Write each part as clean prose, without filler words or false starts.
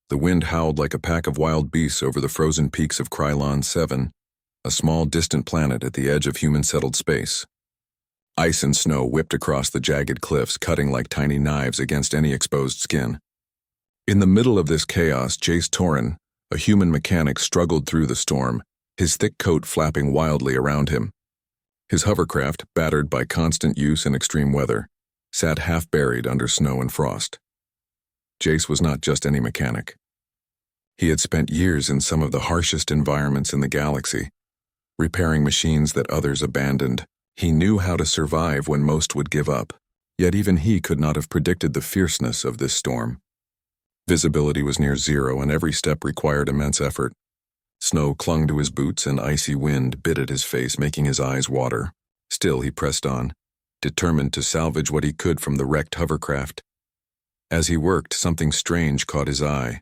The wind howled like a pack of wild beasts over the frozen peaks of Krylon 7, a small distant planet at the edge of human-settled space. Ice and snow whipped across the jagged cliffs, cutting like tiny knives against any exposed skin. In the middle of this chaos, Jace Torrin, a human mechanic, struggled through the storm, his thick coat flapping wildly around him. His hovercraft, battered by constant use in extreme weather, sat half-buried under snow and frost. Jace was not just any mechanic. He had spent years in some of the harshest environments in the galaxy, repairing machines that others abandoned. He knew how to survive when most would give up, yet even he could not have predicted the fierceness of this storm. Visibility was near zero, and every step required immense effort. Snow clung to his boots, and icy wind bit at his face, making his eyes water. Still, he pressed on, determined to salvage what he could from the wrecked hovercraft. As he worked, something strange caught his eye,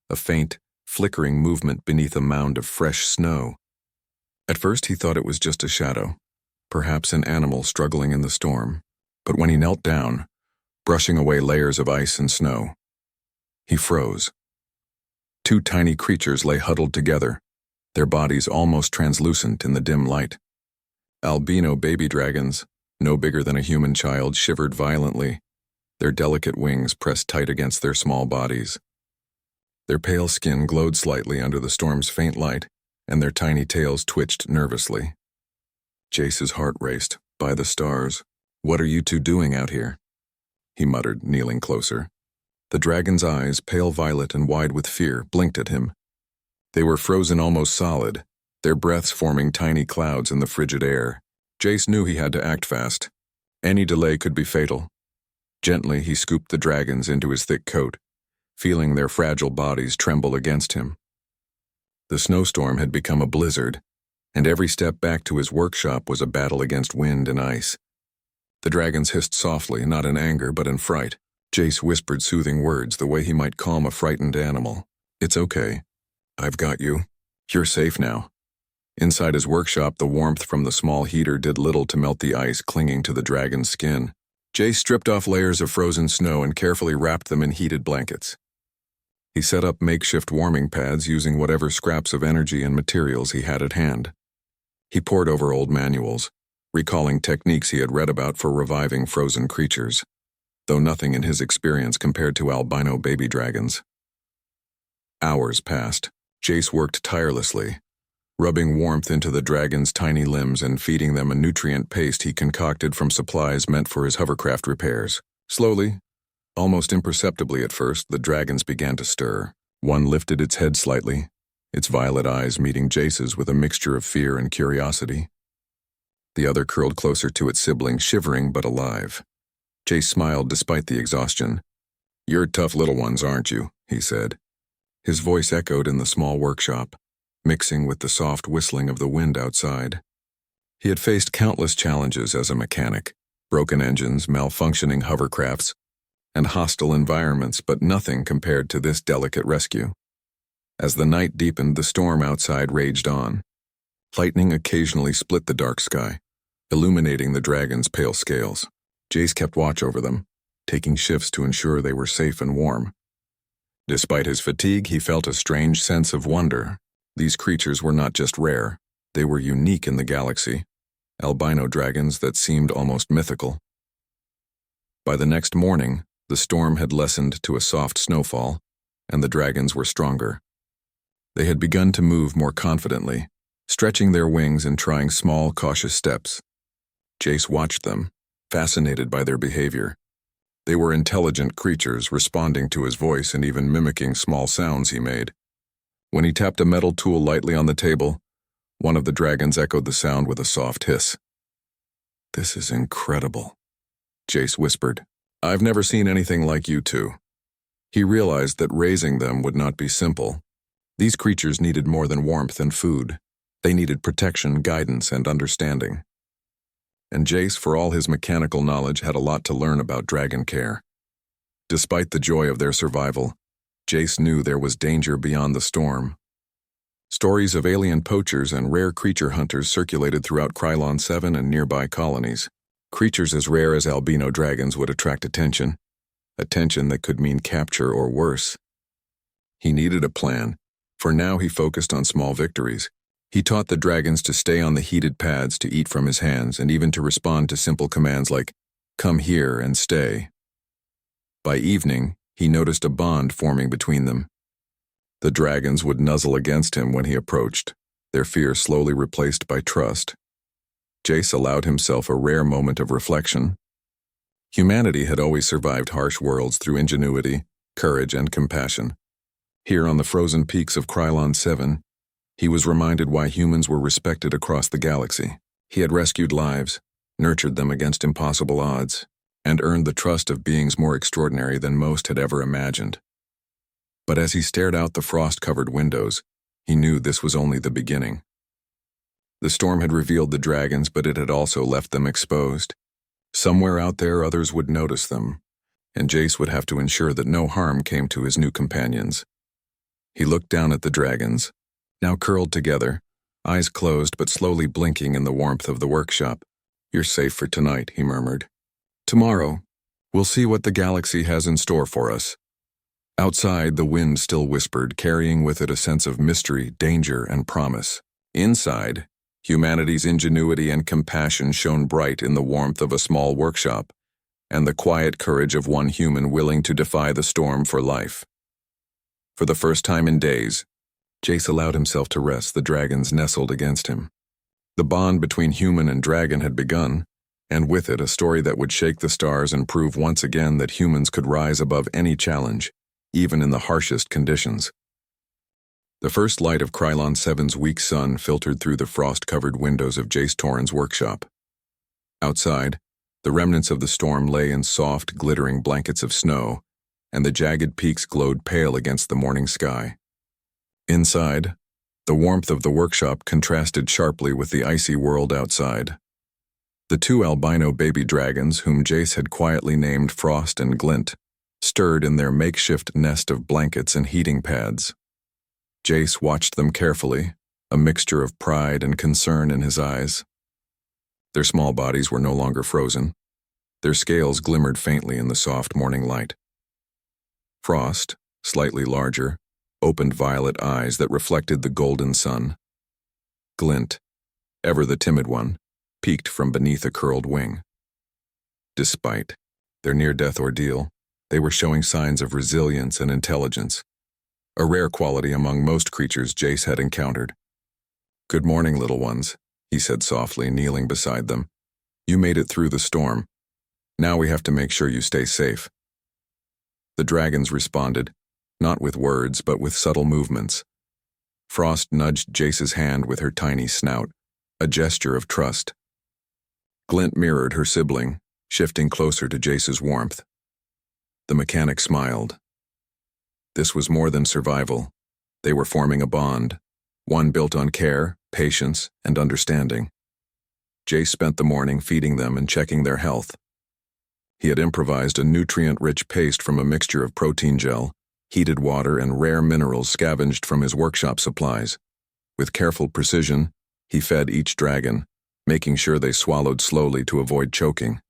a faint, flickering movement beneath a mound of fresh snow. At first, he thought it was just a shadow, perhaps an animal struggling in the storm. But when he knelt down, brushing away layers of ice and snow, he froze. Two tiny creatures lay huddled together, their bodies almost translucent in the dim light. Albino baby dragons, no bigger than a human child, shivered violently, their delicate wings pressed tight against their small bodies. Their pale skin glowed slightly under the storm's faint light, and their tiny tails twitched nervously. Jace's heart raced. By the stars, what are you two doing out here? He muttered, kneeling closer. The dragon's eyes, pale violet and wide with fear, blinked at him. They were frozen almost solid, their breaths forming tiny clouds in the frigid air. Jace knew he had to act fast. Any delay could be fatal. Gently, he scooped the dragons into his thick coat, feeling their fragile bodies tremble against him. The snowstorm had become a blizzard, and every step back to his workshop was a battle against wind and ice. The dragons hissed softly, not in anger but in fright. Jace whispered soothing words, the way he might calm a frightened animal. It's okay. I've got you. You're safe now. Inside his workshop, the warmth from the small heater did little to melt the ice clinging to the dragon's skin. Jace stripped off layers of frozen snow and carefully wrapped them in heated blankets. He set up makeshift warming pads using whatever scraps of energy and materials he had at hand. He pored over old manuals, recalling techniques he had read about for reviving frozen creatures, though nothing in his experience compared to albino baby dragons. Hours passed. Jace worked tirelessly, rubbing warmth into the dragon's tiny limbs and feeding them a nutrient paste he concocted from supplies meant for his hovercraft repairs. Slowly, almost imperceptibly at first, the dragons began to stir. One lifted its head slightly, its violet eyes meeting Jace's with a mixture of fear and curiosity. The other curled closer to its sibling, shivering but alive. Jace smiled despite the exhaustion. You're tough little ones, aren't you? He said. His voice echoed in the small workshop, mixing with the soft whistling of the wind outside. He had faced countless challenges as a mechanic, broken engines, malfunctioning hovercrafts, and hostile environments, but nothing compared to this delicate rescue. As the night deepened, the storm outside raged on. Lightning occasionally split the dark sky, illuminating the dragon's pale scales. Jace kept watch over them, taking shifts to ensure they were safe and warm. Despite his fatigue, he felt a strange sense of wonder. These creatures were not just rare, they were unique in the galaxy, albino dragons that seemed almost mythical. By the next morning, the storm had lessened to a soft snowfall, and the dragons were stronger. They had begun to move more confidently, stretching their wings and trying small, cautious steps. Jace watched them, fascinated by their behavior. They were intelligent creatures, responding to his voice and even mimicking small sounds he made. When he tapped a metal tool lightly on the table, one of the dragons echoed the sound with a soft hiss. This is incredible, Jace whispered. I've never seen anything like you two. He realized that raising them would not be simple. These creatures needed more than warmth and food. They needed protection, guidance, and understanding. And Jace, for all his mechanical knowledge, had a lot to learn about dragon care. Despite the joy of their survival, Jace knew there was danger beyond the storm. Stories of alien poachers and rare creature hunters circulated throughout Krylon 7 and nearby colonies. Creatures as rare as albino dragons would attract attention that could mean capture or worse. He needed a plan. For now, he focused on small victories. He taught the dragons to stay on the heated pads, to eat from his hands, and even to respond to simple commands like, "Come here and stay." By evening, he noticed a bond forming between them. The dragons would nuzzle against him when he approached, their fear slowly replaced by trust. Jace allowed himself a rare moment of reflection. Humanity had always survived harsh worlds through ingenuity, courage, and compassion. Here on the frozen peaks of Krylon 7, he was reminded why humans were respected across the galaxy. He had rescued lives, nurtured them against impossible odds, and earned the trust of beings more extraordinary than most had ever imagined. But as he stared out the frost-covered windows, he knew this was only the beginning. The storm had revealed the dragons, but it had also left them exposed. Somewhere out there, others would notice them, and Jace would have to ensure that no harm came to his new companions. He looked down at the dragons, now curled together, eyes closed but slowly blinking in the warmth of the workshop. "You're safe for tonight," he murmured. "Tomorrow, we'll see what the galaxy has in store for us." Outside, the wind still whispered, carrying with it a sense of mystery, danger, and promise. Inside, humanity's ingenuity and compassion shone bright in the warmth of a small workshop, and the quiet courage of one human willing to defy the storm for life. For the first time in days, Jace allowed himself to rest, the dragons nestled against him. The bond between human and dragon had begun, and with it a story that would shake the stars and prove once again that humans could rise above any challenge, even in the harshest conditions. The first light of Krylon 7's weak sun filtered through the frost-covered windows of Jace Torrens' workshop. Outside, the remnants of the storm lay in soft, glittering blankets of snow, and the jagged peaks glowed pale against the morning sky. Inside, the warmth of the workshop contrasted sharply with the icy world outside. The two albino baby dragons, whom Jace had quietly named Frost and Glint, stirred in their makeshift nest of blankets and heating pads. Jace watched them carefully, a mixture of pride and concern in his eyes. Their small bodies were no longer frozen. Their scales glimmered faintly in the soft morning light. Frost, slightly larger, opened violet eyes that reflected the golden sun. Glint, ever the timid one, peeked from beneath a curled wing. Despite their near-death ordeal, they were showing signs of resilience and intelligence, a rare quality among most creatures Jace had encountered. "Good morning, little ones," he said softly, kneeling beside them. "You made it through the storm. Now we have to make sure you stay safe." The dragons responded, not with words but with subtle movements. Frost nudged Jace's hand with her tiny snout, a gesture of trust. Glint mirrored her sibling, shifting closer to Jace's warmth. The mechanic smiled. This was more than survival. They were forming a bond, one built on care, patience, and understanding. Jace spent the morning feeding them and checking their health. He had improvised a nutrient-rich paste from a mixture of protein gel, heated water, and rare minerals scavenged from his workshop supplies. With careful precision, he fed each dragon, making sure they swallowed slowly to avoid choking.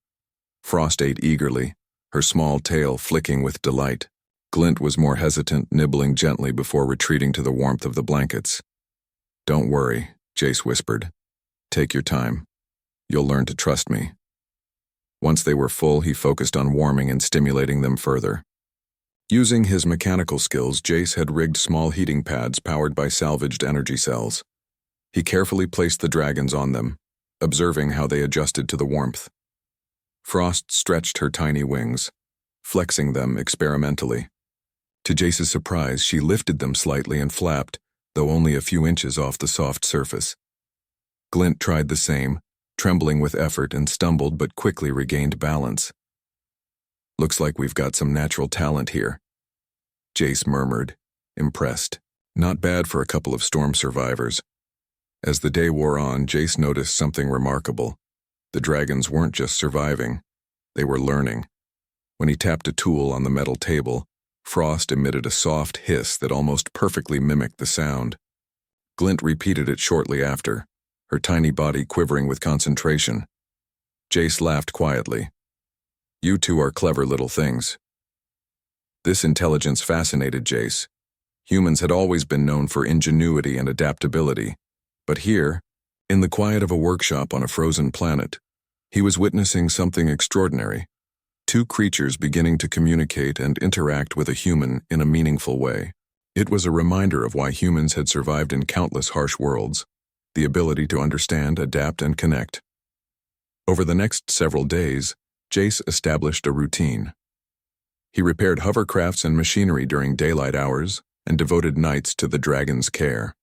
Frost ate eagerly, her small tail flicking with delight. Glint was more hesitant, nibbling gently before retreating to the warmth of the blankets. "Don't worry," Jace whispered. "Take your time. You'll learn to trust me." Once they were full, he focused on warming and stimulating them further. Using his mechanical skills, Jace had rigged small heating pads powered by salvaged energy cells. He carefully placed the dragons on them, observing how they adjusted to the warmth. Frost stretched her tiny wings, flexing them experimentally. To Jace's surprise, she lifted them slightly and flapped, though only a few inches off the soft surface. Glint tried the same, trembling with effort, and stumbled but quickly regained balance. "Looks like we've got some natural talent here," Jace murmured, impressed. Not bad for a couple of storm survivors. As the day wore on, Jace noticed something remarkable. The dragons weren't just surviving, they were learning. When he tapped a tool on the metal table, Frost emitted a soft hiss that almost perfectly mimicked the sound. Glint repeated it shortly after, her tiny body quivering with concentration. Jace laughed quietly. "You two are clever little things." This intelligence fascinated Jace. Humans had always been known for ingenuity and adaptability, but here, in the quiet of a workshop on a frozen planet, he was witnessing something extraordinary. Two creatures beginning to communicate and interact with a human in a meaningful way. It was a reminder of why humans had survived in countless harsh worlds, the ability to understand, adapt, and connect. Over the next several days, Jace established a routine. He repaired hovercrafts and machinery during daylight hours and devoted nights to the dragon's care.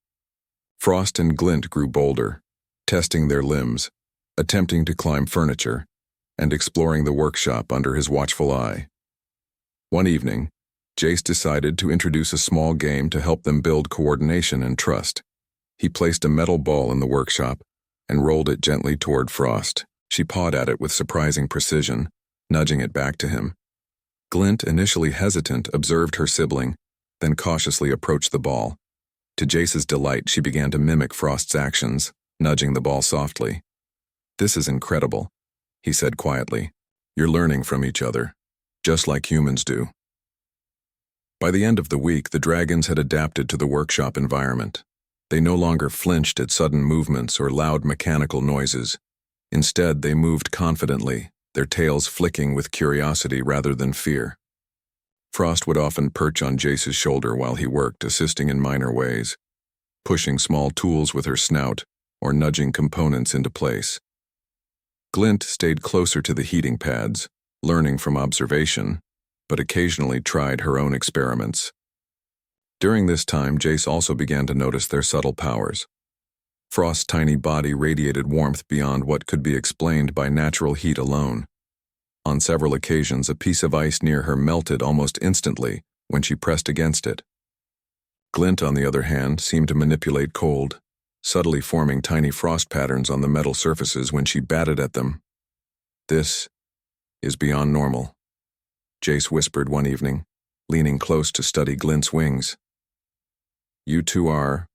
Frost and Glint grew bolder, testing their limbs, attempting to climb furniture, and exploring the workshop under his watchful eye. One evening, Jace decided to introduce a small game to help them build coordination and trust. He placed a metal ball in the workshop and rolled it gently toward Frost. She pawed at it with surprising precision, nudging it back to him. Glint, initially hesitant, observed her sibling, then cautiously approached the ball. To Jace's delight, she began to mimic Frost's actions, nudging the ball softly. "This is incredible," he said quietly. "You're learning from each other, just like humans do." By the end of the week, the dragons had adapted to the workshop environment. They no longer flinched at sudden movements or loud mechanical noises. Instead, they moved confidently, their tails flicking with curiosity rather than fear. Frost would often perch on Jace's shoulder while he worked, assisting in minor ways, pushing small tools with her snout or nudging components into place. Glint stayed closer to the heating pads, learning from observation, but occasionally tried her own experiments. During this time, Jace also began to notice their subtle powers. Frost's tiny body radiated warmth beyond what could be explained by natural heat alone. On several occasions, a piece of ice near her melted almost instantly when she pressed against it. Glint, on the other hand, seemed to manipulate cold, subtly forming tiny frost patterns on the metal surfaces when she batted at them. "This is beyond normal," Jace whispered one evening, leaning close to study Glint's wings. "You two are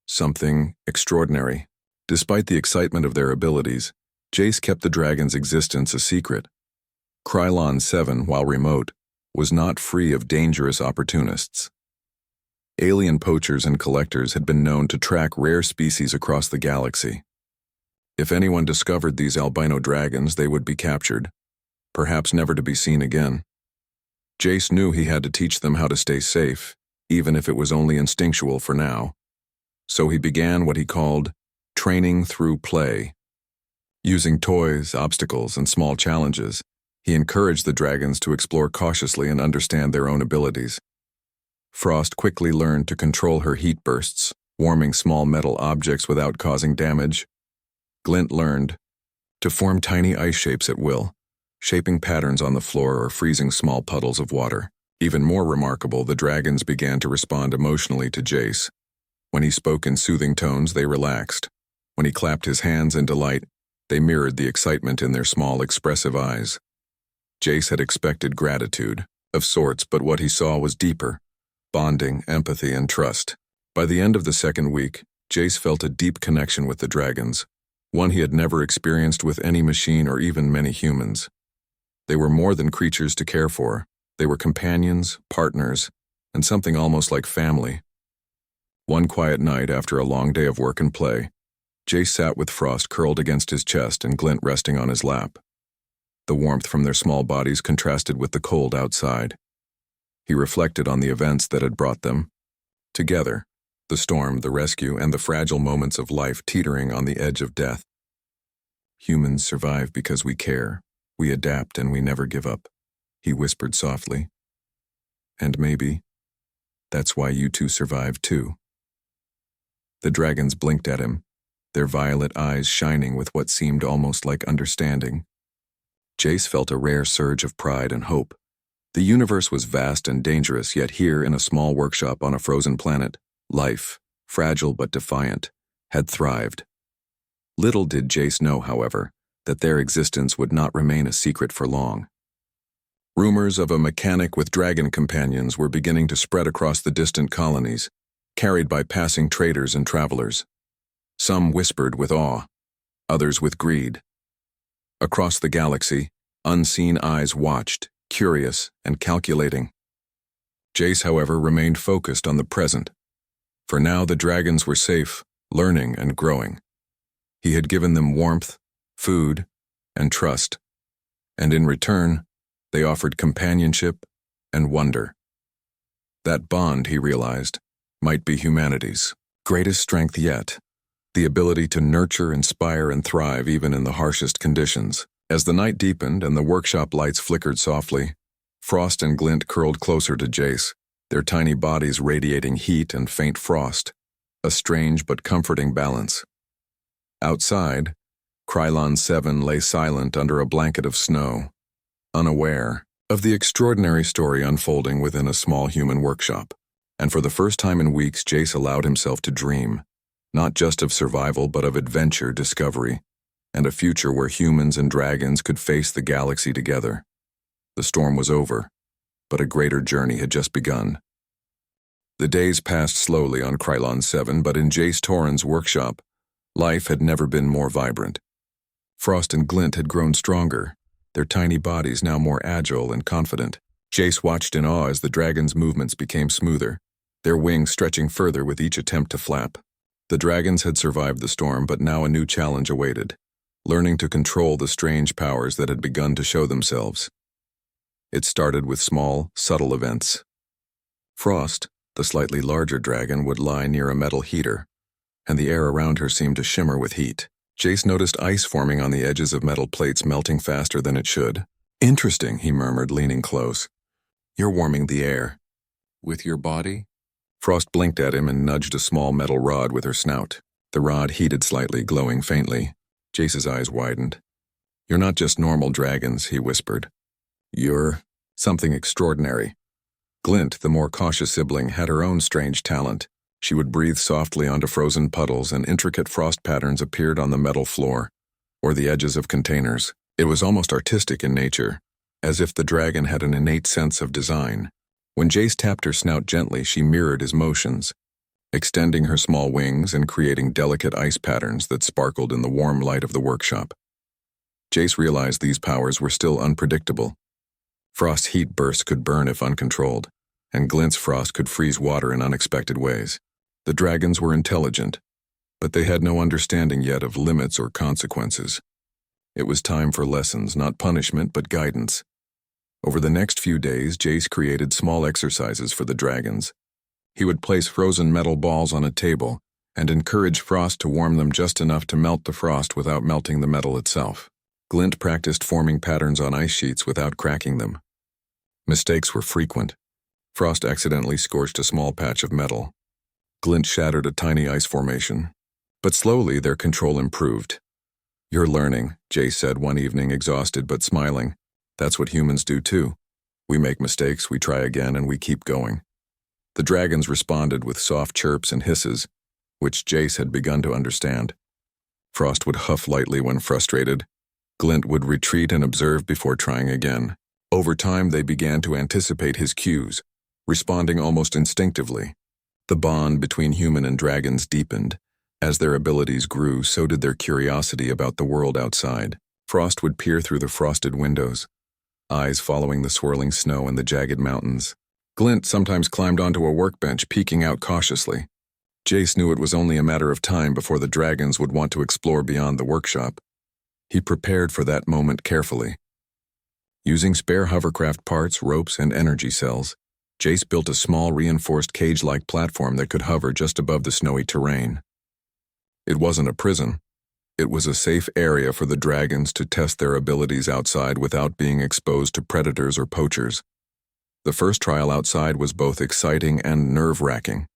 something extraordinary." Despite the excitement of their abilities, Jace kept the dragon's existence a secret. Krylon 7, while remote, was not free of dangerous opportunists. Alien poachers and collectors had been known to track rare species across the galaxy. If anyone discovered these albino dragons, they would be captured, perhaps never to be seen again. Jace knew he had to teach them how to stay safe, even if it was only instinctual for now. So he began what he called training through play. Using toys, obstacles, and small challenges, he encouraged the dragons to explore cautiously and understand their own abilities. Frost quickly learned to control her heat bursts, warming small metal objects without causing damage. Glint learned to form tiny ice shapes at will, shaping patterns on the floor or freezing small puddles of water. Even more remarkable, the dragons began to respond emotionally to Jace. When he spoke in soothing tones, they relaxed. When he clapped his hands in delight, they mirrored the excitement in their small, expressive eyes. Jace had expected gratitude, of sorts, but what he saw was deeper: bonding, empathy, and trust. By the end of the second week, Jace felt a deep connection with the dragons, one he had never experienced with any machine or even many humans. They were more than creatures to care for. They were companions, partners, and something almost like family. One quiet night after a long day of work and play, Jace sat with Frost curled against his chest and Glint resting on his lap. The warmth from their small bodies contrasted with the cold outside. He reflected on the events that had brought them together: the storm, the rescue, and the fragile moments of life teetering on the edge of death. "Humans survive because we care. We adapt and we never give up," he whispered softly. "And maybe that's why you two survived too." The dragons blinked at him, their violet eyes shining with what seemed almost like understanding. Jace felt a rare surge of pride and hope. The universe was vast and dangerous, yet here in a small workshop on a frozen planet, life, fragile but defiant, had thrived. Little did Jace know, however, that their existence would not remain a secret for long. Rumors of a mechanic with dragon companions were beginning to spread across the distant colonies, carried by passing traders and travelers. Some whispered with awe, others with greed. Across the galaxy, unseen eyes watched, curious and calculating. Jace, however, remained focused on the present. For now, the dragons were safe, learning and growing. He had given them warmth, food, and trust, and in return, they offered companionship and wonder. That bond, he realized, might be humanity's greatest strength yet, the ability to nurture, inspire, and thrive even in the harshest conditions. As the night deepened and the workshop lights flickered softly, Frost and Glint curled closer to Jace, their tiny bodies radiating heat and faint frost, a strange but comforting balance. Outside, Krylon 7 lay silent under a blanket of snow, unaware of the extraordinary story unfolding within a small human workshop. And for the first time in weeks, Jace allowed himself to dream, not just of survival but of adventure, discovery, and a future where humans and dragons could face the galaxy together. The storm was over, but a greater journey had just begun. The days passed slowly on Krylon 7, but in Jace Torrens' workshop, life had never been more vibrant. Frost and Glint had grown stronger, their tiny bodies now more agile and confident. Jace watched in awe as the dragons' movements became smoother, their wings stretching further with each attempt to flap. The dragons had survived the storm, but now a new challenge awaited, learning to control the strange powers that had begun to show themselves. It started with small, subtle events. Frost, the slightly larger dragon, would lie near a metal heater, and the air around her seemed to shimmer with heat. Jace noticed ice forming on the edges of metal plates, melting faster than it should. "Interesting," he murmured, leaning close. "You're warming the air. With your body?" Frost blinked at him and nudged a small metal rod with her snout. The rod heated slightly, glowing faintly. Jace's eyes widened. "You're not just normal dragons," he whispered. "You're something extraordinary." Glint, the more cautious sibling, had her own strange talent. She would breathe softly onto frozen puddles, and intricate frost patterns appeared on the metal floor, or the edges of containers. It was almost artistic in nature, as if the dragon had an innate sense of design. When Jace tapped her snout gently, she mirrored his motions, extending her small wings and creating delicate ice patterns that sparkled in the warm light of the workshop. Jace realized these powers were still unpredictable. Frost's heat bursts could burn if uncontrolled, and Glint's frost could freeze water in unexpected ways. The dragons were intelligent, but they had no understanding yet of limits or consequences. It was time for lessons, not punishment, but guidance. Over the next few days, Jace created small exercises for the dragons. He would place frozen metal balls on a table and encourage Frost to warm them just enough to melt the frost without melting the metal itself. Glint practiced forming patterns on ice sheets without cracking them. Mistakes were frequent. Frost accidentally scorched a small patch of metal. Glint shattered a tiny ice formation. But slowly their control improved. "You're learning," Jace said one evening, exhausted but smiling. "That's what humans do too. We make mistakes, we try again, and we keep going." The dragons responded with soft chirps and hisses, which Jace had begun to understand. Frost would huff lightly when frustrated. Glint would retreat and observe before trying again. Over time, they began to anticipate his cues, responding almost instinctively. The bond between human and dragons deepened. As their abilities grew, so did their curiosity about the world outside. Frost would peer through the frosted windows, eyes following the swirling snow and the jagged mountains. Glint sometimes climbed onto a workbench, peeking out cautiously. Jace knew it was only a matter of time before the dragons would want to explore beyond the workshop. He prepared for that moment carefully. Using spare hovercraft parts, ropes, and energy cells, Jace built a small reinforced cage-like platform that could hover just above the snowy terrain. It wasn't a prison. It was a safe area for the dragons to test their abilities outside without being exposed to predators or poachers. The first trial outside was both exciting and nerve-wracking.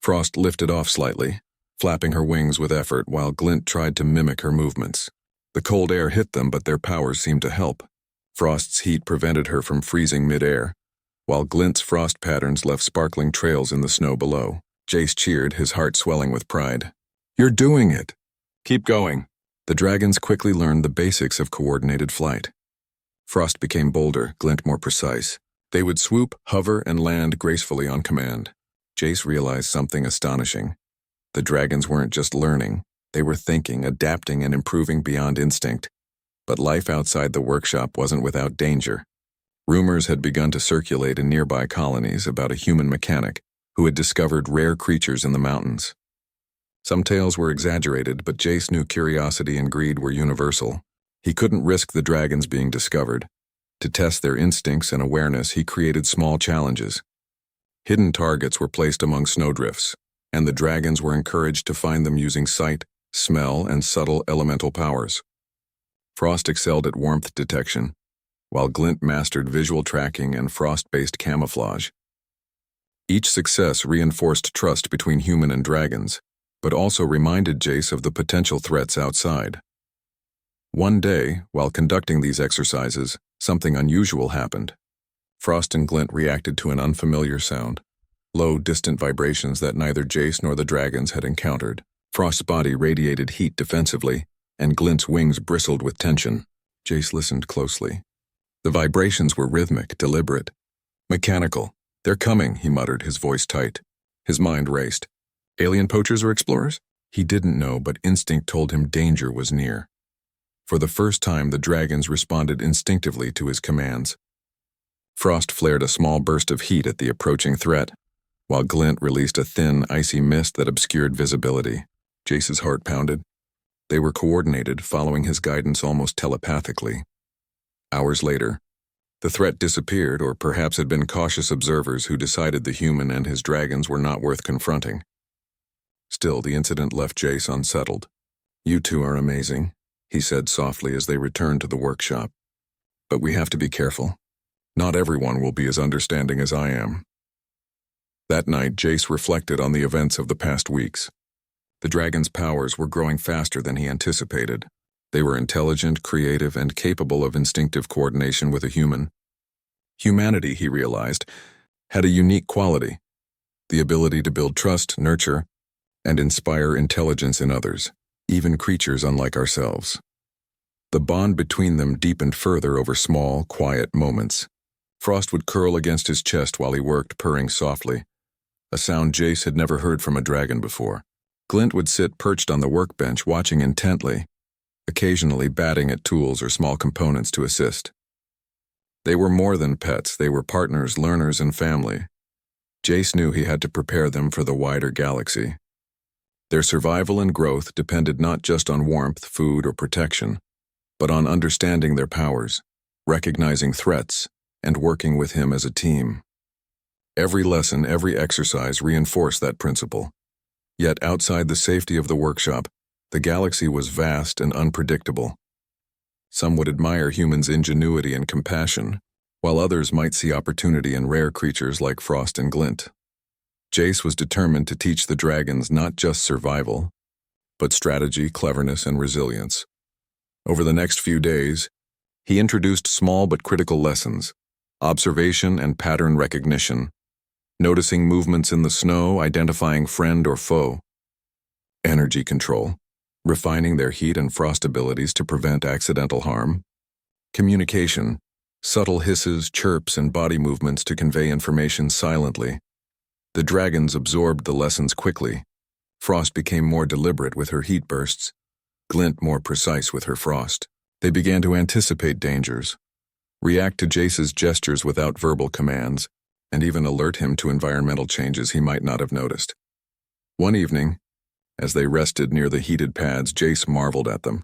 Frost lifted off slightly, flapping her wings with effort while Glint tried to mimic her movements. The cold air hit them, but their powers seemed to help. Frost's heat prevented her from freezing mid-air, while Glint's frost patterns left sparkling trails in the snow below. Jace cheered, his heart swelling with pride. "You're doing it! Keep going!" The dragons quickly learned the basics of coordinated flight. Frost became bolder, Glint more precise. They would swoop, hover, and land gracefully on command. Jace realized something astonishing. The dragons weren't just learning. They were thinking, adapting, and improving beyond instinct. But life outside the workshop wasn't without danger. Rumors had begun to circulate in nearby colonies about a human mechanic who had discovered rare creatures in the mountains. Some tales were exaggerated, but Jace knew curiosity and greed were universal. He couldn't risk the dragons being discovered. To test their instincts and awareness, he created small challenges. Hidden targets were placed among snowdrifts, and the dragons were encouraged to find them using sight, smell, and subtle elemental powers. Frost excelled at warmth detection, while Glint mastered visual tracking and frost-based camouflage. Each success reinforced trust between human and dragons, but also reminded Jace of the potential threats outside. One day, while conducting these exercises, something unusual happened. Frost and Glint reacted to an unfamiliar sound, low, distant vibrations that neither Jace nor the dragons had encountered. Frost's body radiated heat defensively, and Glint's wings bristled with tension. Jace listened closely. The vibrations were rhythmic, deliberate, mechanical. "They're coming," he muttered, his voice tight. His mind raced. Alien poachers or explorers? He didn't know, but instinct told him danger was near. For the first time, the dragons responded instinctively to his commands. Frost flared a small burst of heat at the approaching threat, while Glint released a thin, icy mist that obscured visibility. Jace's heart pounded. They were coordinated, following his guidance almost telepathically. Hours later, the threat disappeared, or perhaps had been cautious observers who decided the human and his dragons were not worth confronting. Still, the incident left Jace unsettled. "You two are amazing," he said softly as they returned to the workshop. "But we have to be careful. Not everyone will be as understanding as I am." That night, Jace reflected on the events of the past weeks. The dragon's powers were growing faster than he anticipated. They were intelligent, creative, and capable of instinctive coordination with a human. Humanity, he realized, had a unique quality: the ability to build trust, nurture, and inspire intelligence in others, even creatures unlike ourselves. The bond between them deepened further over small, quiet moments. Frost would curl against his chest while he worked, purring softly, a sound Jace had never heard from a dragon before. Glint would sit perched on the workbench, watching intently, occasionally batting at tools or small components to assist. They were more than pets, they were partners, learners, and family. Jace knew he had to prepare them for the wider galaxy. Their survival and growth depended not just on warmth, food, or protection, but on understanding their powers, recognizing threats, and working with him as a team. Every lesson, every exercise reinforced that principle. Yet outside the safety of the workshop, the galaxy was vast and unpredictable. Some would admire humans' ingenuity and compassion, while others might see opportunity in rare creatures like Frost and Glint. Jace was determined to teach the dragons not just survival, but strategy, cleverness, and resilience. Over the next few days, he introduced small but critical lessons: observation and pattern recognition, noticing movements in the snow, identifying friend or foe, energy control, refining their heat and frost abilities to prevent accidental harm, communication, subtle hisses, chirps, and body movements to convey information silently. The dragons absorbed the lessons quickly. Frost became more deliberate with her heat bursts, Glint more precise with her frost. They began to anticipate dangers, react to Jace's gestures without verbal commands, and even alert him to environmental changes he might not have noticed. One evening, as they rested near the heated pads, Jace marveled at them.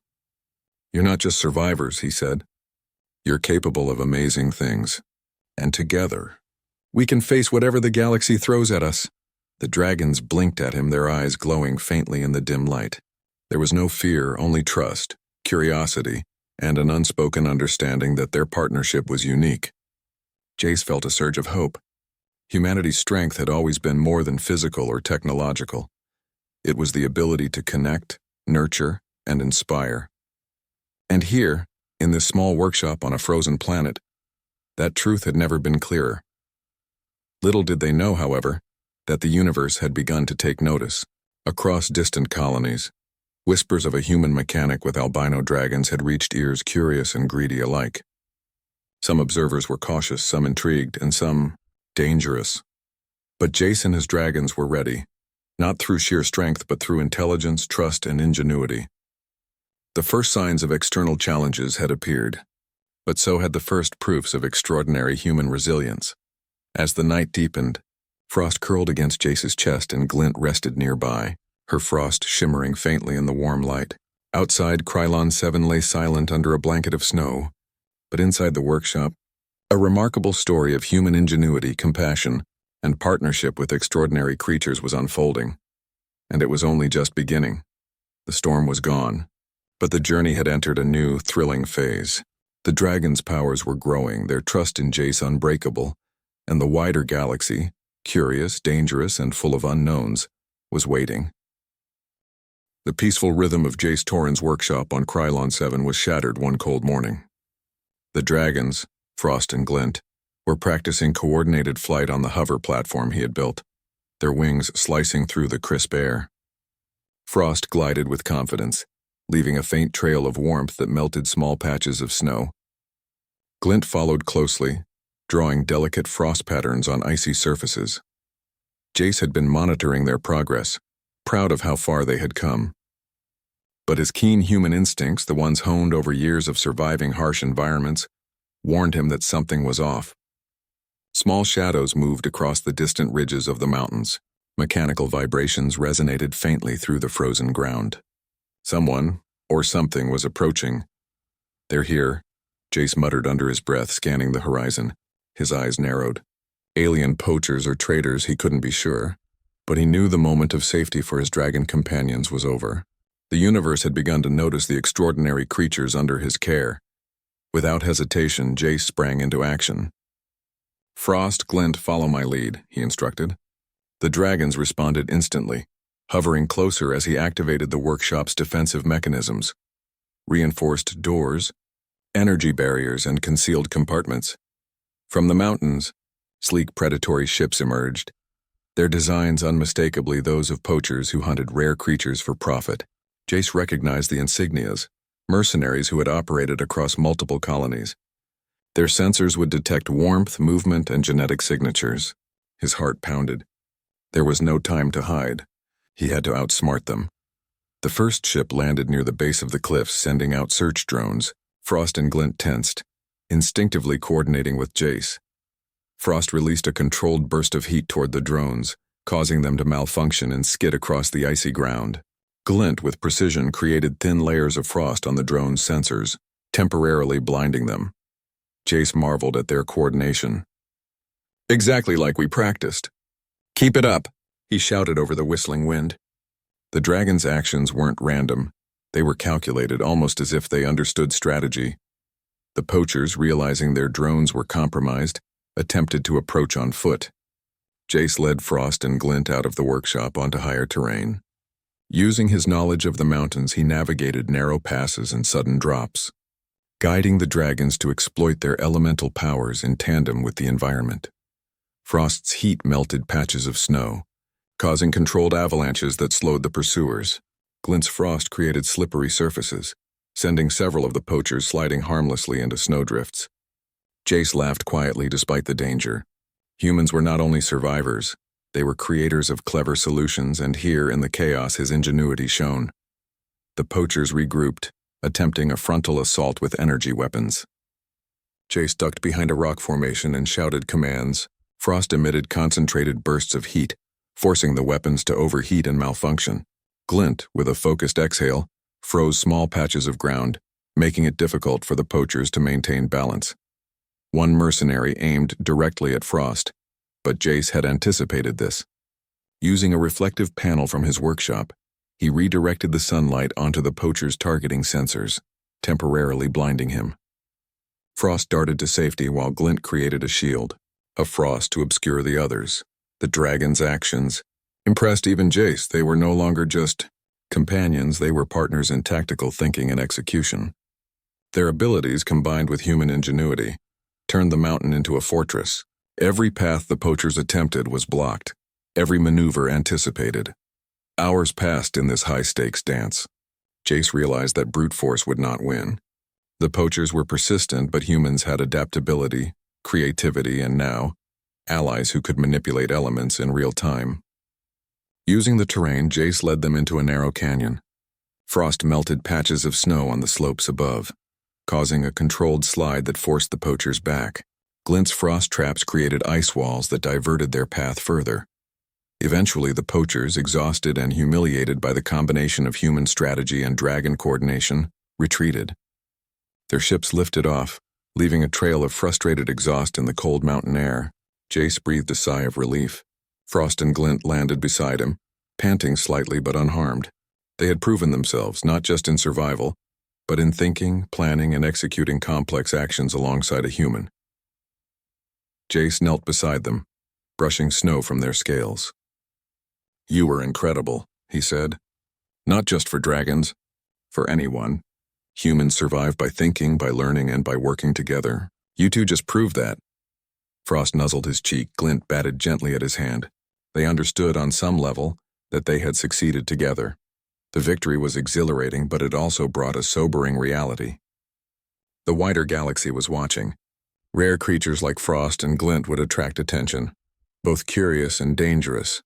"You're not just survivors," he said. "You're capable of amazing things. And together, we can face whatever the galaxy throws at us." The dragons blinked at him, their eyes glowing faintly in the dim light. There was no fear, only trust, curiosity, and an unspoken understanding that their partnership was unique. Jace felt a surge of hope. Humanity's strength had always been more than physical or technological. It was the ability to connect, nurture, and inspire. And here, in this small workshop on a frozen planet, that truth had never been clearer. Little did they know, however, that the universe had begun to take notice. Across distant colonies, whispers of a human mechanic with albino dragons had reached ears curious and greedy alike. Some observers were cautious, some intrigued, and some dangerous. But Jace and his dragons were ready, not through sheer strength but through intelligence, trust, and ingenuity. The first signs of external challenges had appeared. but so had the first proofs of extraordinary human resilience. As the night deepened, Frost curled against Jace's chest and Glint rested nearby, her frost shimmering faintly in the warm light. Outside, Krylon 7 lay silent under a blanket of snow, but inside the workshop, a remarkable story of human ingenuity, compassion, and partnership with extraordinary creatures was unfolding. And it was only just beginning. The storm was gone, but the journey had entered a new, thrilling phase. The dragons' powers were growing, their trust in Jace unbreakable, and the wider galaxy, curious, dangerous, and full of unknowns, was waiting. The peaceful rhythm of Jace Torrens' workshop on Krylon 7 was shattered one cold morning. The dragons, Frost and Glint, were practicing coordinated flight on the hover platform he had built, their wings slicing through the crisp air. Frost glided with confidence, leaving a faint trail of warmth that melted small patches of snow. Glint followed closely, drawing delicate frost patterns on icy surfaces. Jace had been monitoring their progress, proud of how far they had come. But his keen human instincts, the ones honed over years of surviving harsh environments, warned him that something was off. Small shadows moved across the distant ridges of the mountains. Mechanical vibrations resonated faintly through the frozen ground. Someone, or something, was approaching. "They're here," Jace muttered under his breath, scanning the horizon. His eyes narrowed. Alien poachers or traders, he couldn't be sure, but he knew the moment of safety for his dragon companions was over. The universe had begun to notice the extraordinary creatures under his care. Without hesitation, Jace sprang into action. "Frost, Glint, follow my lead," he instructed. The dragons responded instantly, hovering closer as he activated the workshop's defensive mechanisms. Reinforced doors, energy barriers, and concealed compartments. From the mountains, sleek predatory ships emerged, their designs unmistakably those of poachers who hunted rare creatures for profit. Jace recognized the insignias, mercenaries who had operated across multiple colonies. Their sensors would detect warmth, movement, and genetic signatures. His heart pounded. There was no time to hide. He had to outsmart them. The first ship landed near the base of the cliffs, sending out search drones. Frost and Glint tensed, instinctively coordinating with Jace. Frost released a controlled burst of heat toward the drones, causing them to malfunction and skid across the icy ground. Glint, with precision, created thin layers of frost on the drone's sensors, temporarily blinding them. Jace marveled at their coordination. "Exactly like we practiced. Keep it up," he shouted over the whistling wind. The dragons' actions weren't random. They were calculated, almost as if they understood strategy. The poachers, realizing their drones were compromised, attempted to approach on foot. Jace led Frost and Glint out of the workshop onto higher terrain. Using his knowledge of the mountains, he navigated narrow passes and sudden drops, guiding the dragons to exploit their elemental powers in tandem with the environment. Frost's heat melted patches of snow, causing controlled avalanches that slowed the pursuers. Glint's frost created slippery surfaces, sending several of the poachers sliding harmlessly into snowdrifts. Jace laughed quietly despite the danger. Humans were not only survivors, they were creators of clever solutions, and here in the chaos his ingenuity shone. The poachers regrouped, attempting a frontal assault with energy weapons. Jace ducked behind a rock formation and shouted commands. Frost emitted concentrated bursts of heat, forcing the weapons to overheat and malfunction. Glint, with a focused exhale, froze small patches of ground, making it difficult for the poachers to maintain balance. One mercenary aimed directly at Frost, but Jace had anticipated this. Using a reflective panel from his workshop, he redirected the sunlight onto the poacher's targeting sensors, temporarily blinding him. Frost darted to safety while Glint created a shield, a frost to obscure the others. The dragons' actions impressed even Jace. They were no longer just companions, they were partners in tactical thinking and execution. Their abilities, combined with human ingenuity, turned the mountain into a fortress. Every path the poachers attempted was blocked, every maneuver anticipated. Hours passed in this high-stakes dance. Jace realized that brute force would not win. The poachers were persistent, but humans had adaptability, creativity, and now, allies who could manipulate elements in real time. Using the terrain, Jace led them into a narrow canyon. Frost melted patches of snow on the slopes above. causing a controlled slide that forced the poachers back. Glint's frost traps created ice walls that diverted their path further. Eventually, the poachers, exhausted and humiliated by the combination of human strategy and dragon coordination, retreated. Their ships lifted off, leaving a trail of frustrated exhaust in the cold mountain air. Jace breathed a sigh of relief. Frost and Glint landed beside him, panting slightly but unharmed. They had proven themselves not just in survival, but in thinking, planning, and executing complex actions alongside a human. Jace knelt beside them, brushing snow from their scales. "You were incredible," he said. "Not just for dragons, for anyone. Humans survive by thinking, by learning, and by working together. You two just proved that." Frost nuzzled his cheek. Glint batted gently at his hand. They understood on some level that they had succeeded together. The victory was exhilarating, but it also brought a sobering reality. The wider galaxy was watching. Rare creatures like Frost and Glint would attract attention, both curious and dangerous.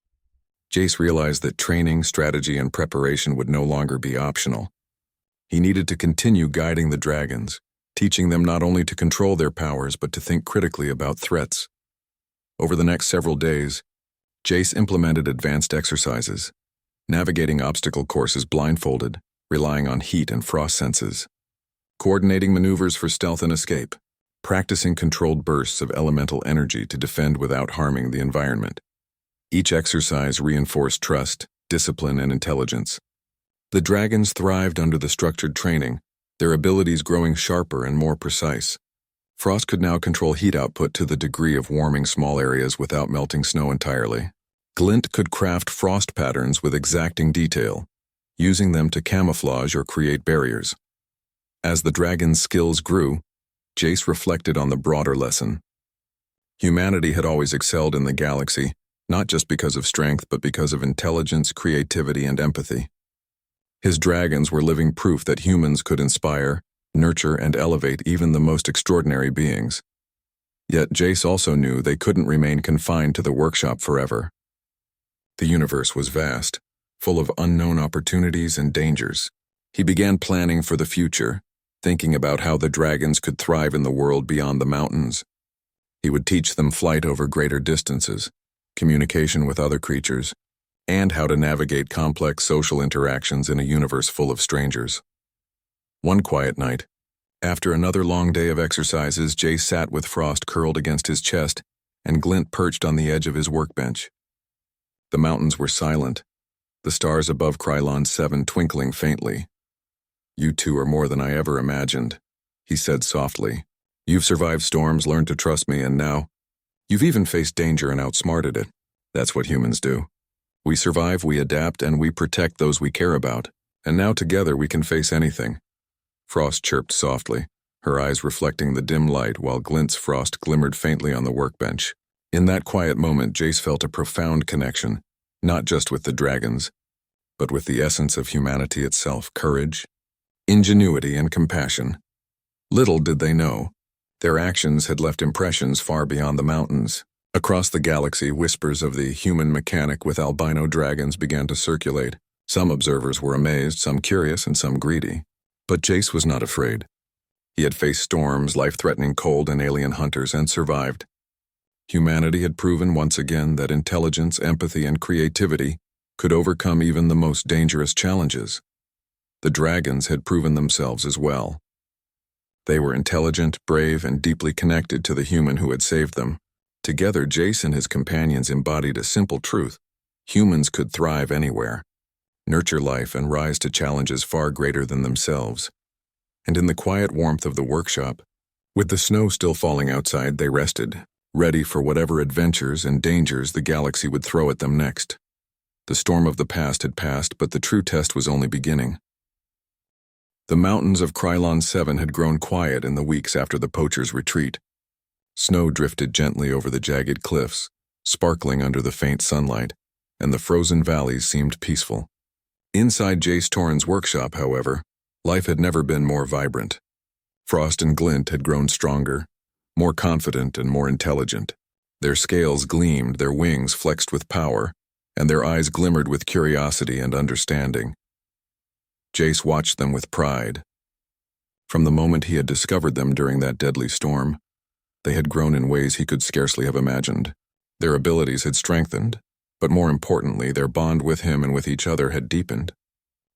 Jace realized that training, strategy, and preparation would no longer be optional. He needed to continue guiding the dragons, teaching them not only to control their powers but to think critically about threats. Over the next several days, Jace implemented advanced exercises, navigating obstacle courses blindfolded, relying on heat and frost senses, coordinating maneuvers for stealth and escape, practicing controlled bursts of elemental energy to defend without harming the environment. Each exercise reinforced trust, discipline, and intelligence. The dragons thrived under the structured training, their abilities growing sharper and more precise. Frost could now control heat output to the degree of warming small areas without melting snow entirely. Glint could craft frost patterns with exacting detail, using them to camouflage or create barriers. As the dragon's skills grew, Jace reflected on the broader lesson. Humanity had always excelled in the galaxy, not just because of strength, but because of intelligence, creativity, and empathy. His dragons were living proof that humans could inspire, nurture, and elevate even the most extraordinary beings. Yet Jace also knew they couldn't remain confined to the workshop forever. The universe was vast, full of unknown opportunities and dangers. He began planning for the future, thinking about how the dragons could thrive in the world beyond the mountains. He would teach them flight over greater distances, communication with other creatures, and how to navigate complex social interactions in a universe full of strangers. One quiet night, after another long day of exercises, Jace sat with Frost curled against his chest and Glint perched on the edge of his workbench. The mountains were silent, the stars above Krylon 7 twinkling faintly. "You two are more than I ever imagined," he said softly. "You've survived storms, learned to trust me, and now you've even faced danger and outsmarted it. That's what humans do. We survive, we adapt, and we protect those we care about. And now together we can face anything." Frost chirped softly, her eyes reflecting the dim light while Glint's frost glimmered faintly on the workbench. In that quiet moment, Jace felt a profound connection, not just with the dragons, but with the essence of humanity itself: courage, ingenuity, and compassion. Little did they know, their actions had left impressions far beyond the mountains. Across the galaxy, whispers of the human mechanic with albino dragons began to circulate. Some observers were amazed, some curious, and some greedy. But Jace was not afraid. He had faced storms, life-threatening cold, and alien hunters, and survived. Humanity had proven once again that intelligence, empathy, and creativity could overcome even the most dangerous challenges. The dragons had proven themselves as well. They were intelligent, brave, and deeply connected to the human who had saved them. Together, Jace and his companions embodied a simple truth: humans could thrive anywhere, nurture life, and rise to challenges far greater than themselves. And in the quiet warmth of the workshop, with the snow still falling outside, they rested, ready for whatever adventures and dangers the galaxy would throw at them next. The storm of the past had passed, but the true test was only beginning. The mountains of Krylon 7 had grown quiet in the weeks after the poachers' retreat. Snow drifted gently over the jagged cliffs, sparkling under the faint sunlight, and the frozen valleys seemed peaceful. Inside Jace Torrens' workshop, however, life had never been more vibrant. Frost and Glint had grown stronger, more confident and more intelligent. Their scales gleamed, their wings flexed with power, and their eyes glimmered with curiosity and understanding. Jace watched them with pride. From the moment he had discovered them during that deadly storm, they had grown in ways he could scarcely have imagined. Their abilities had strengthened, but more importantly, their bond with him and with each other had deepened.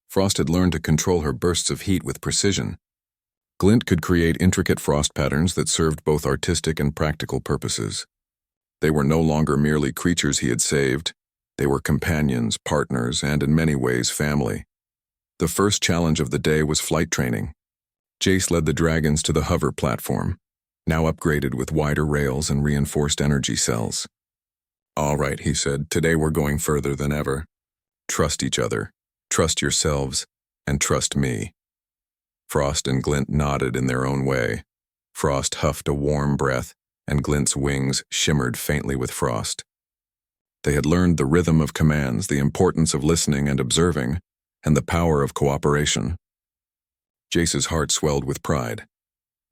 Frost had learned to control her bursts of heat with precision. Glint could create intricate frost patterns that served both artistic and practical purposes. They were no longer merely creatures he had saved. They were companions, partners, and in many ways family. The first challenge of the day was flight training. Jace led the dragons to the hover platform, now upgraded with wider rails and reinforced energy cells. "All right," he said, "today we're going further than ever. Trust each other, trust yourselves, and trust me." Frost and Glint nodded in their own way. Frost huffed a warm breath, and Glint's wings shimmered faintly with frost. They had learned the rhythm of commands, the importance of listening and observing, and the power of cooperation. Jace's heart swelled with pride.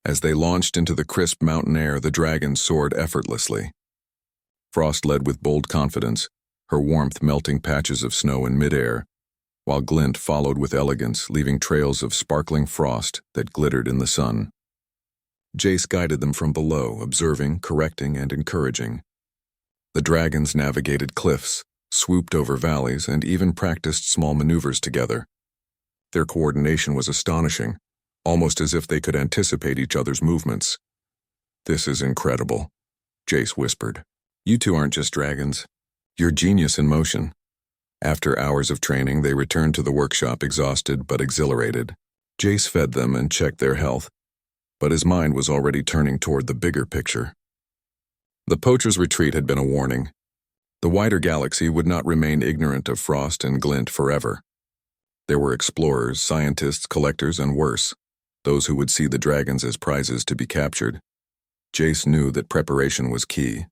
As they launched into the crisp mountain air, the dragons soared effortlessly. Frost led with bold confidence, her warmth melting patches of snow in midair, while Glint followed with elegance, leaving trails of sparkling frost that glittered in the sun. Jace guided them from below, observing, correcting, and encouraging. The dragons navigated cliffs, swooped over valleys, and even practiced small maneuvers together. Their coordination was astonishing, almost as if they could anticipate each other's movements. "This is incredible," Jace whispered. "You two aren't just dragons. You're genius in motion." After hours of training, they returned to the workshop exhausted but exhilarated. Jace fed them and checked their health, but his mind was already turning toward the bigger picture. The poacher's retreat had been a warning. The wider galaxy would not remain ignorant of Frost and Glint forever. There were explorers, scientists, collectors, and worse, those who would see the dragons as prizes to be captured. Jace knew that preparation was key.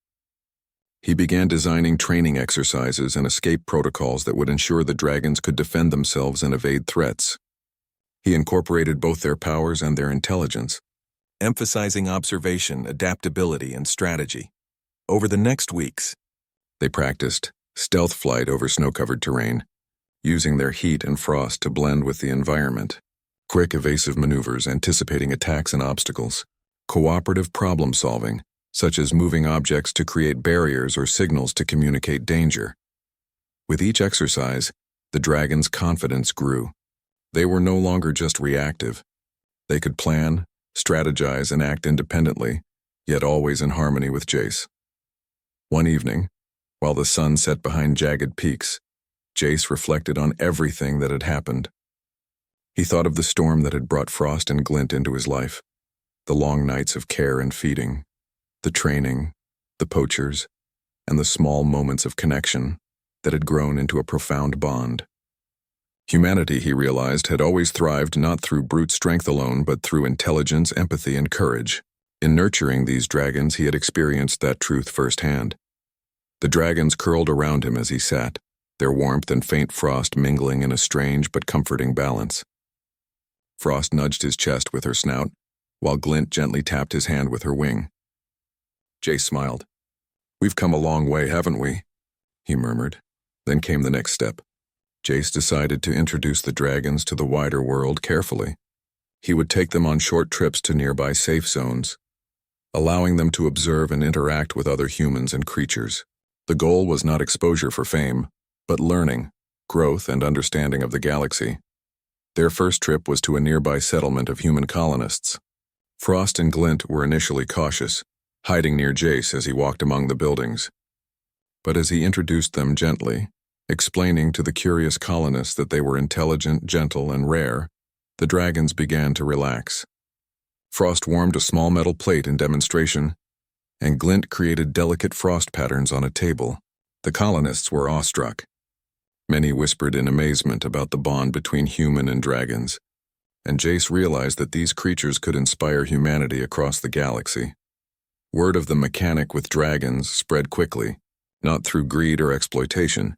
He began designing training exercises and escape protocols that would ensure the dragons could defend themselves and evade threats. He incorporated both their powers and their intelligence, emphasizing observation, adaptability, and strategy. Over the next weeks, they practiced stealth flight over snow-covered terrain, using their heat and frost to blend with the environment, quick evasive maneuvers anticipating attacks and obstacles, cooperative problem-solving, such as moving objects to create barriers or signals to communicate danger. With each exercise, the dragons' confidence grew. They were no longer just reactive. They could plan, strategize, and act independently, yet always in harmony with Jace. One evening, while the sun set behind jagged peaks, Jace reflected on everything that had happened. He thought of the storm that had brought Frost and Glint into his life, the long nights of care and feeding, the training, the poachers, and the small moments of connection that had grown into a profound bond. Humanity, he realized, had always thrived not through brute strength alone, but through intelligence, empathy, and courage. In nurturing these dragons, he had experienced that truth firsthand. The dragons curled around him as he sat, their warmth and faint frost mingling in a strange but comforting balance. Frost nudged his chest with her snout, while Glint gently tapped his hand with her wing. Jace smiled. "We've come a long way, haven't we?" he murmured. Then came the next step. Jace decided to introduce the dragons to the wider world carefully. He would take them on short trips to nearby safe zones, allowing them to observe and interact with other humans and creatures. The goal was not exposure for fame, but learning, growth, and understanding of the galaxy. Their first trip was to a nearby settlement of human colonists. Frost and Glint were initially cautious, hiding near Jace as he walked among the buildings. But as he introduced them gently, explaining to the curious colonists that they were intelligent, gentle, and rare, the dragons began to relax. Frost warmed a small metal plate in demonstration, and Glint created delicate frost patterns on a table. The colonists were awestruck. Many whispered in amazement about the bond between human and dragons, and Jace realized that these creatures could inspire humanity across the galaxy. Word of the mechanic with dragons spread quickly, not through greed or exploitation,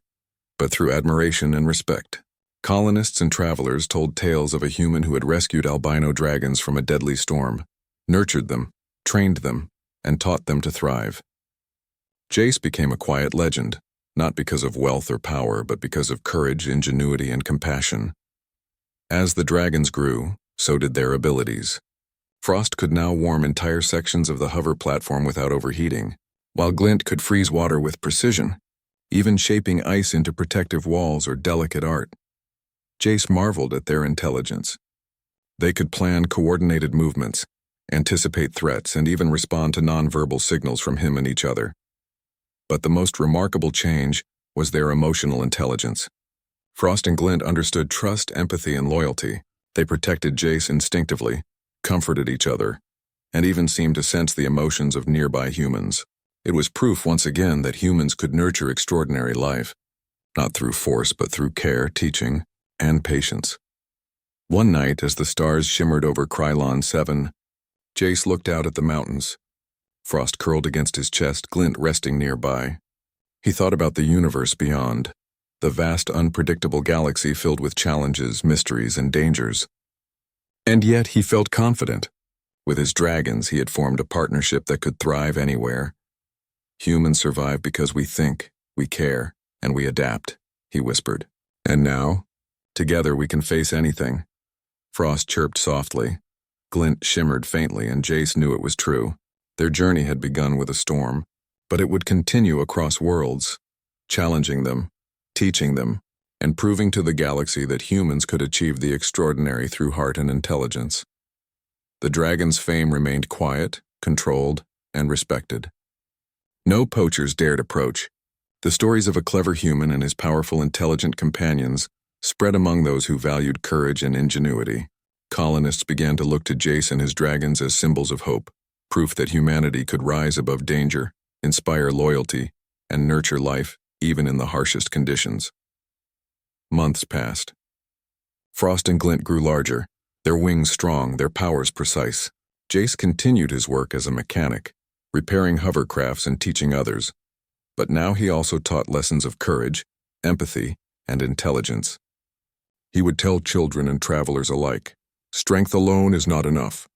but through admiration and respect. Colonists and travelers told tales of a human who had rescued albino dragons from a deadly storm, nurtured them, trained them, and taught them to thrive. Jace became a quiet legend, not because of wealth or power, but because of courage, ingenuity, and compassion. As the dragons grew, So did their abilities. Frost could now warm entire sections of the hover platform without overheating, while Glint could freeze water with precision, even shaping ice into protective walls or delicate art. Jace marveled at their intelligence. They could plan coordinated movements, anticipate threats, and even respond to nonverbal signals from him and each other. But the most remarkable change was their emotional intelligence. Frost and Glint understood trust, empathy, and loyalty. They protected Jace instinctively, comforted each other, and even seemed to sense the emotions of nearby humans. It was proof once again that humans could nurture extraordinary life, not through force but through care, teaching, and patience. One night, as the stars shimmered over Krylon 7, Jace looked out at the mountains. Frost curled against his chest, Glint resting nearby. He thought about the universe beyond, the vast, unpredictable galaxy filled with challenges, mysteries, and dangers. And yet he felt confident. With his dragons, he had formed a partnership that could thrive anywhere. Humans survive because we think, we care, and we adapt, he whispered. And now, together we can face anything. Frost chirped softly. Glint shimmered faintly, and Jace knew it was true. Their journey had begun with a storm, but it would continue across worlds, challenging them, teaching them, and proving to the galaxy that humans could achieve the extraordinary through heart and intelligence. The dragon's fame remained quiet, controlled, and respected. No poachers dared approach. The stories of a clever human and his powerful, intelligent companions spread among those who valued courage and ingenuity. Colonists began to look to Jace and his dragons as symbols of hope, proof that humanity could rise above danger, inspire loyalty, and nurture life even in the harshest conditions. Months passed. Frost and Glint grew larger, their wings strong, their powers precise. Jace continued his work as a mechanic, repairing hovercrafts and teaching others. But now he also taught lessons of courage, empathy, and intelligence. He would tell children and travelers alike, strength alone is not enough.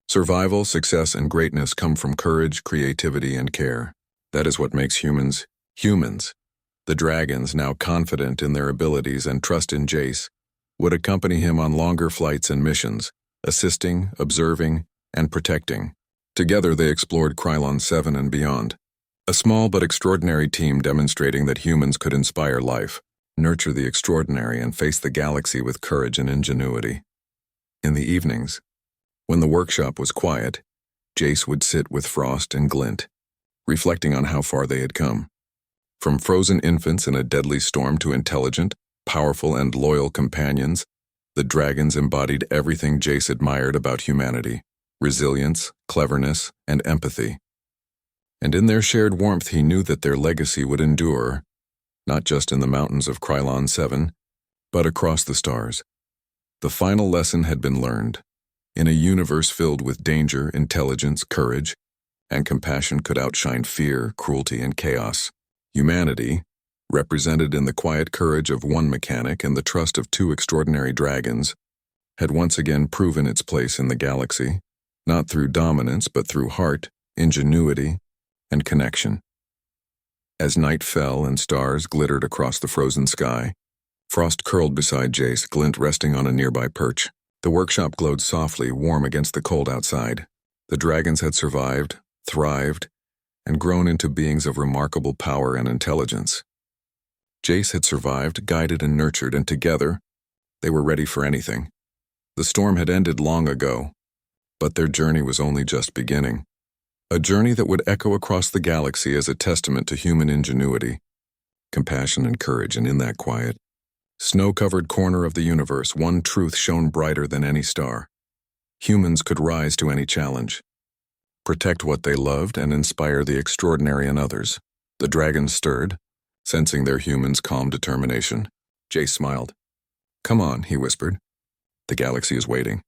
Survival, success, and greatness come from courage, creativity, and care. That is what makes humans, humans. The dragons, now confident in their abilities and trust in Jace, would accompany him on longer flights and missions, assisting, observing, and protecting. Together they explored Krylon 7 and beyond. A small but extraordinary team demonstrating that humans could inspire life, nurture the extraordinary, and face the galaxy with courage and ingenuity. In the evenings, when the workshop was quiet, Jace would sit with Frost and Glint, reflecting on how far they had come. From frozen infants in a deadly storm to intelligent, powerful, and loyal companions, the dragons embodied everything Jace admired about humanity: resilience, cleverness, and empathy. And in their shared warmth he knew that their legacy would endure, not just in the mountains of Krylon 7, but across the stars. The final lesson had been learned. In a universe filled with danger, intelligence, courage, and compassion could outshine fear, cruelty, and chaos. Humanity, represented in the quiet courage of one mechanic and the trust of two extraordinary dragons, had once again proven its place in the galaxy, not through dominance but through heart, ingenuity, and connection. As night fell and stars glittered across the frozen sky, Frost curled beside Jace, Glint resting on a nearby perch. The workshop glowed softly, warm against the cold outside. The dragons had survived, thrived, and grown into beings of remarkable power and intelligence. Jace had survived, guided and nurtured, and together, they were ready for anything. The storm had ended long ago, but their journey was only just beginning. A journey that would echo across the galaxy as a testament to human ingenuity, compassion, and courage. And in that quiet, snow-covered corner of the universe, one truth shone brighter than any star. Humans could rise to any challenge, protect what they loved, and inspire the extraordinary in others. The dragons stirred, sensing their humans' calm determination. Jace smiled. "Come on," he whispered. "The galaxy is waiting."